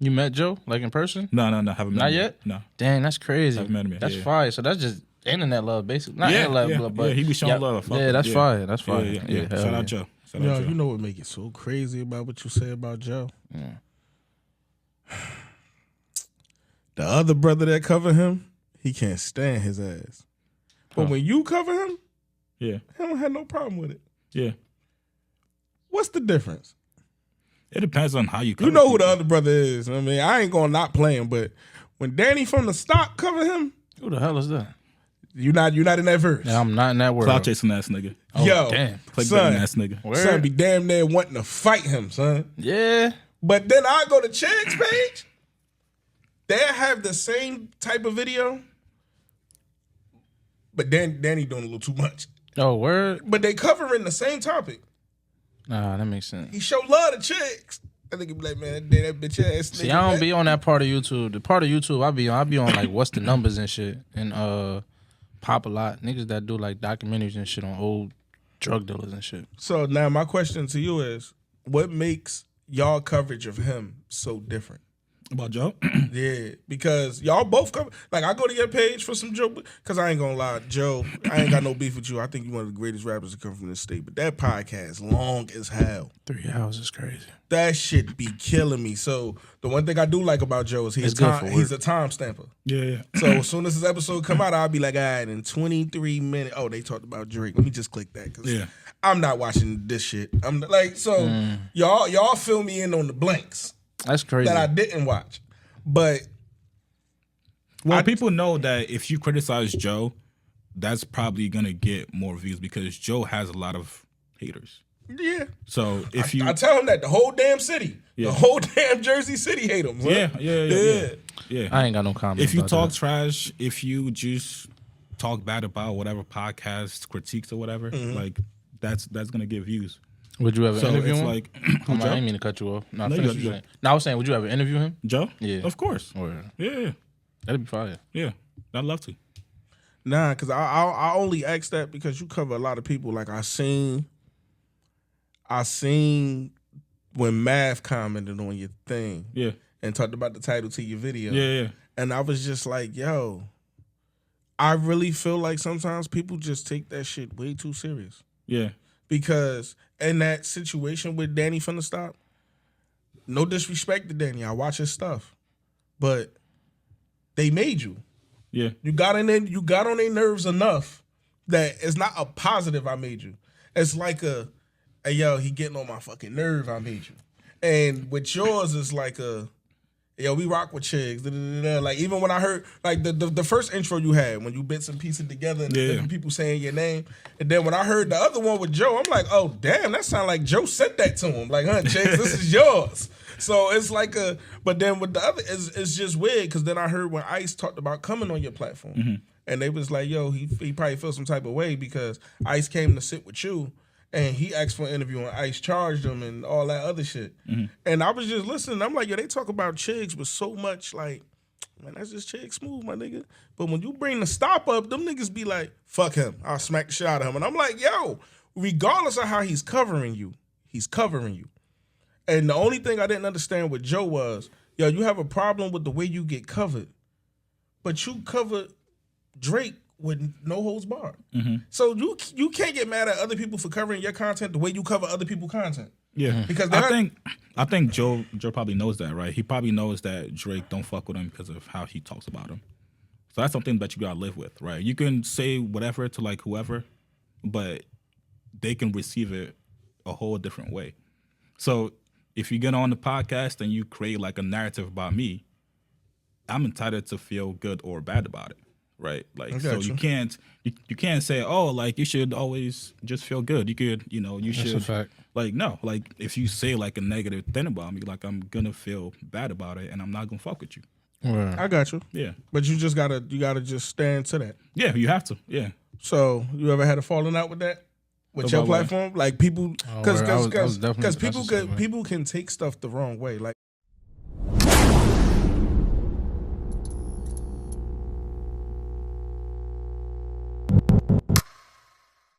You met Joe like in person? No, haven't met him. Not yet? No. Dang, that's crazy. Haven't met him yet. That's fire. So that's just internet love, basically. Not internet love, but he be showing love. Yeah, that's fire. That's fire. Yeah. Shout out Joe. Yo, you know what make it so crazy about what you say about Joe? Yeah. The other brother that covered him, he can't stand his ass. But when you cover him, he don't have no problem with it. Yeah. What's the difference? It depends on how you cover You know people. who the other brother is. I mean, I ain't gonna not play him, but when Danny from the Stock cover him, Who the hell is that? you not in that verse. Yeah, I'm not in that world. Cloud chasing ass nigga. Oh, Yo, damn. Clickbaiting ass nigga. Word? Son be damn near wanting to fight him, son. Yeah. But then I go to Chigs page, they have the same type of video, but Danny doing a little too much. Oh, word? But they covering the same topic. Nah, that makes sense. He show love to chicks. I think he be like, man, that bitch ass. See, I don't be on that part of YouTube. The part of YouTube I be on like what's the numbers and shit. And Pop a Lot. Niggas that do like documentaries and shit on old drug dealers and shit. So now my question to you is, what makes y'all coverage of him so different? About Joe? Yeah, because y'all both cover. Like, I go to your page for some Joe, because I ain't gonna lie, Joe, I ain't got no beef with you. I think you're one of the greatest rappers to come from this state. But that podcast long as hell. 3 hours is crazy. That shit be killing me. So the one thing I do like about Joe is he's a time stamper. Yeah. So as soon as this episode come out, I'll be like, all right, in 23 minutes. Oh, they talked about Drake. Let me just click that, because I'm not watching this shit. I'm like, so y'all fill me in on the blanks. That's crazy. That I didn't watch. But people know that if you criticize Joe, that's probably gonna get more views because Joe has a lot of haters. Yeah. So if I tell him that the whole damn city, the whole damn Jersey City hate him. Huh? Yeah. I ain't got no comment. If you about talk that. trash, if you just talk bad about whatever podcast critiques or whatever, like that's gonna get views. Would you ever interview him? Like, I didn't mean to cut you off. No, No, finish what you're saying. No, I was saying, would you ever interview him? Joe? Yeah. Of course. Or, Yeah. that'd be fire. Yeah. I'd love to. Nah, because I only ask that because you cover a lot of people. Like I seen when Math commented on your thing. Yeah. And talked about the title to your video. Yeah. And I was just like, yo, I really feel like sometimes people just take that shit way too serious. Yeah. Because in that situation with Danny from the Stop, no disrespect to Danny, I watch his stuff, but they made you. Yeah. You got on their nerves enough that it's not a positive I made you. It's like hey, yo, he getting on my fucking nerve, I made you. And with yours, it's like yo, we rock with Chigs. Like, even when I heard, like, the first intro you had, when you bits and pieces together and different people saying your name, and then when I heard the other one with Joe, I'm like, oh, damn, that sound like Joe sent that to him. Like, Chigs, this is yours. So it's like but then with the other, it's just weird, because then I heard when Ice talked about coming on your platform, and they was like, yo, he probably feels some type of way because Ice came to sit with you, and he asked for an interview and Ice charged him and all that other shit. And I was just listening. I'm like, yo, they talk about Chigs with so much like, man, that's just Chigs smooth, my nigga. But when you bring the Stop up, them niggas be like, fuck him. I'll smack the shit out of him. And I'm like, yo, regardless of how he's covering you, he's covering you. And the only thing I didn't understand with Joe was, yo, you have a problem with the way you get covered, but you covered Drake with no holds barred. So you can't get mad at other people for covering your content the way you cover other people's content. Yeah, because I think Joe probably knows that, right? He probably knows that Drake don't fuck with him because of how he talks about him. So that's something that you gotta live with, right? You can say whatever to like whoever, but they can receive it a whole different way. So if you get on the podcast and you create like a narrative about me, I'm entitled to feel good or bad about it. Right, like so you can't say, oh, like you should always just feel good. You could, you should. That's a fact. Like no, like if you say like a negative thing about me, like I'm gonna feel bad about it, and I'm not gonna fuck with you. Right. I got you. Yeah, but you gotta just stand to that. Yeah, you have to. Yeah. So you ever had a falling out with that? With your platform, like people, because people can take stuff the wrong way. Like